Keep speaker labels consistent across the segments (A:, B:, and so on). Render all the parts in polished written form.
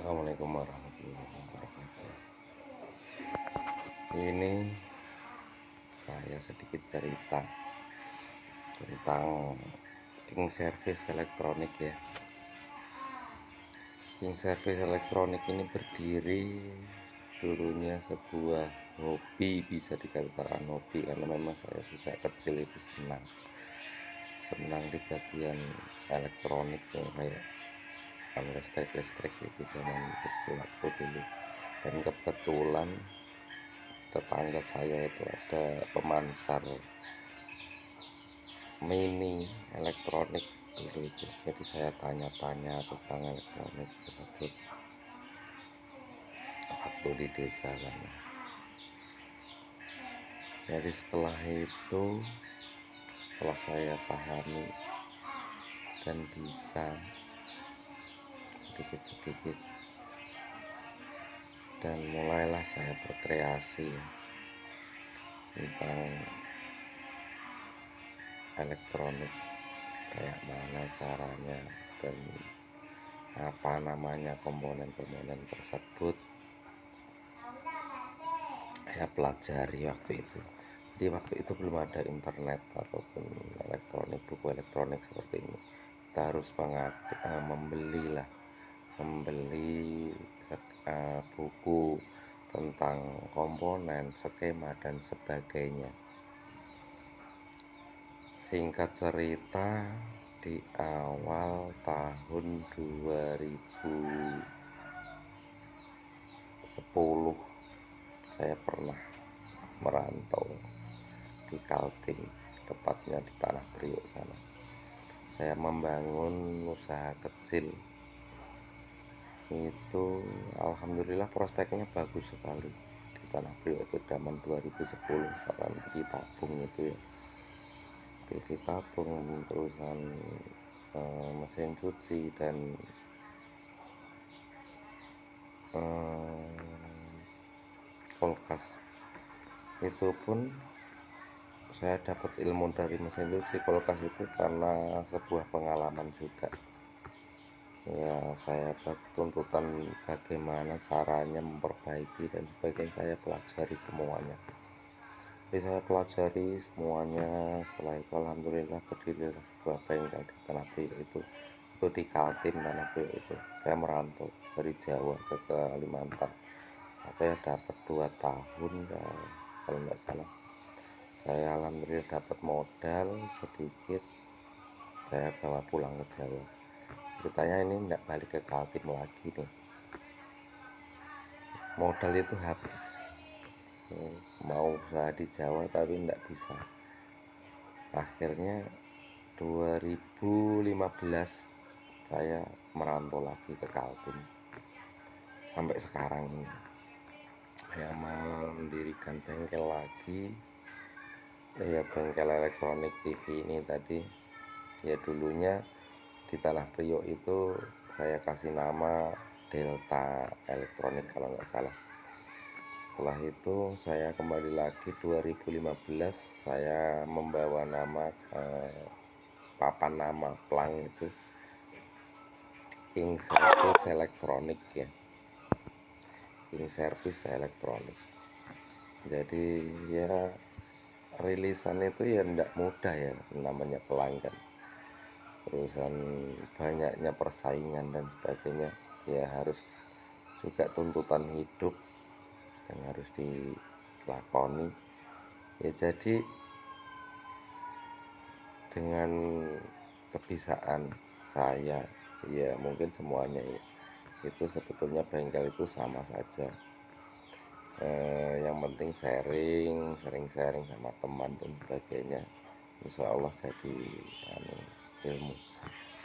A: Assalamualaikum warahmatullahi wabarakatuh. Ini saya sedikit cerita tentang king service elektronik ya. King service elektronik ini berdiri dulunya sebuah hobi, bisa dikatakan hobi, karena memang saya sejak kecil itu senang di bagian elektronik ya, kayak listrik itu zaman kecil waktu dulu. Dan kebetulan tetangga saya itu ada pemancar mini elektronik dulu itu, jadi saya tanya-tanya tentang elektronik tersebut waktu di desa sana. Jadi setelah saya pahami dan bisa sedikit-sedikit, dan mulailah saya berkreasi tentang elektronik, kayak mana caranya dan apa namanya komponen-komponen tersebut. Saya pelajari waktu itu. Jadi waktu itu belum ada internet ataupun buku elektronik seperti ini. Kita harus membeli buku tentang komponen, skema dan sebagainya. Singkat cerita, di awal tahun 2010 saya pernah merantau di Kaltim, tepatnya di Tanah Priok sana. Saya membangun usaha kecil itu, alhamdulillah prospeknya bagus sekali di Tanah Priok itu zaman 2010, kapan TV tabung itu ya, TV tabung, terusan mesin cuci dan kulkas. Itu pun saya dapat ilmu dari mesin cuci, kulkas itu karena sebuah pengalaman juga ya. Saya tuntutan bagaimana caranya memperbaiki dan sebagainya, saya pelajari semuanya. Jadi saya pelajari semuanya. Setelah itu alhamdulillah berdirilah sebuah bengkel di Tanah Priok itu di Kaltim Tanah Priok itu. Saya merantau dari Jawa ke Kalimantan, saya dapat 2 tahun ya, kalau nggak salah. Saya alhamdulillah dapat modal sedikit, saya bawa pulang ke Jawa. Ceritanya ini nggak balik ke Kaltim lagi nih, modal itu habis. Mau usaha di Jawa tapi nggak bisa. Akhirnya 2015 saya merantau lagi ke Kaltim. Sampai sekarang ini saya mendirikan bengkel lagi ya, bengkel elektronik TV ini tadi ya. Dulunya di Tanah Priok itu saya kasih nama Delta Elektronik kalau nggak salah. Setelah itu saya kembali lagi 2015, saya membawa nama papan nama plang itu King Service Elektronik ya, King Service Elektronik. Jadi ya rilisan itu ya enggak mudah ya, namanya pelanggan, terusan banyaknya persaingan dan sebagainya ya, harus juga tuntutan hidup yang harus dilakoni ya. Jadi dengan kebisaan saya ya, mungkin semuanya ya, itu sebetulnya bengkel itu sama saja. Yang penting sering-sharing sama teman dan sebagainya, insya Allah jadi ilmu.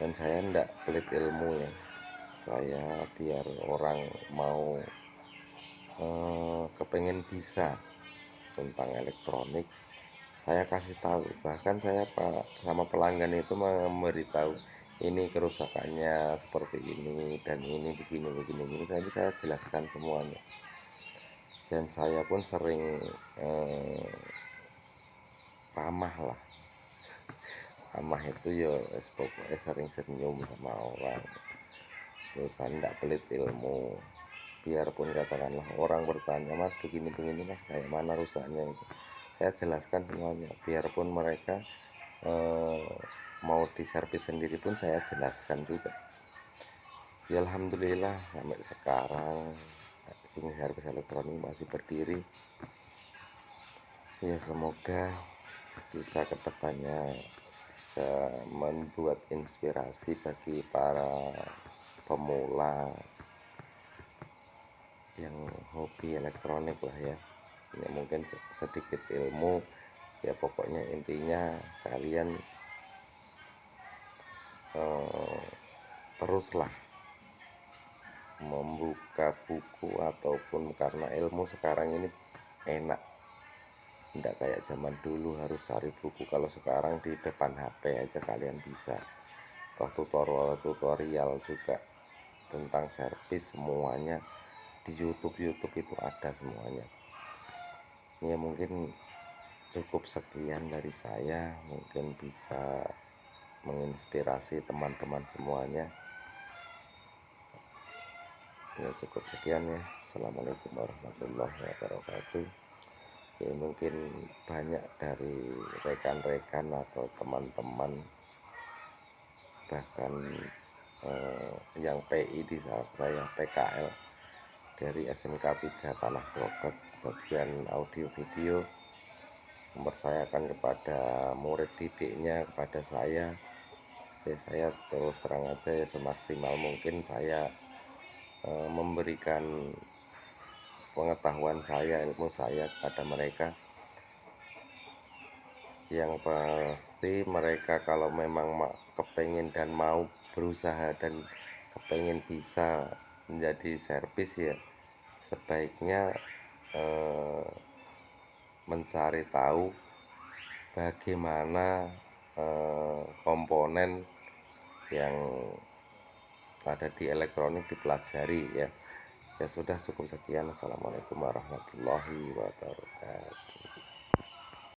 A: Dan saya enggak pelit ilmu ya, saya biar orang mau kepengen bisa tentang elektronik, saya kasih tahu. Bahkan saya sama pelanggan itu memberitahu ini kerusakannya seperti ini dan ini begini. Jadi saya jelaskan semuanya. Dan saya pun sering ramah lah. Ramah itu ya pokoknya sering senyum sama orang. lulusan tidak pelit ilmu. Biarpun katakanlah orang bertanya, mas begini mas, kayak mana rusaknya itu, saya jelaskan semuanya. Biarpun mereka mau diservis sendiri pun saya jelaskan juga. Ya alhamdulillah sampai sekarang ini servis elektronik masih berdiri. Ya semoga bisa kedepannya bisa membuat inspirasi bagi para pemula yang hobi elektronik lah ya. Ya mungkin sedikit ilmu, ya pokoknya intinya kalian teruslah membuka buku ataupun, karena ilmu sekarang ini enak, tidak kayak zaman dulu harus cari buku. Kalau sekarang di depan HP aja kalian bisa, toh tutorial juga tentang servis semuanya di YouTube itu ada semuanya. Ya mungkin cukup sekian dari saya, mungkin bisa menginspirasi teman-teman semuanya. Ya cukup sekian ya. Assalamualaikum warahmatullahi wabarakatuh. Ya mungkin banyak dari rekan-rekan atau teman-teman, bahkan yang PI di saat saya PKL dari SMK 3 Tanah Grogot bagian audio video, mempercayakan kepada murid didiknya, kepada saya. Ya saya terus terang aja ya, semaksimal mungkin saya memberikan pengetahuan saya, ilmu saya kepada mereka. Yang pasti mereka kalau memang kepengen dan mau berusaha dan kepengen bisa menjadi servis, ya sebaiknya mencari tahu bagaimana komponen yang ada di elektronik dipelajari ya. Ya sudah, cukup sekian. Assalamualaikum warahmatullahi wabarakatuh.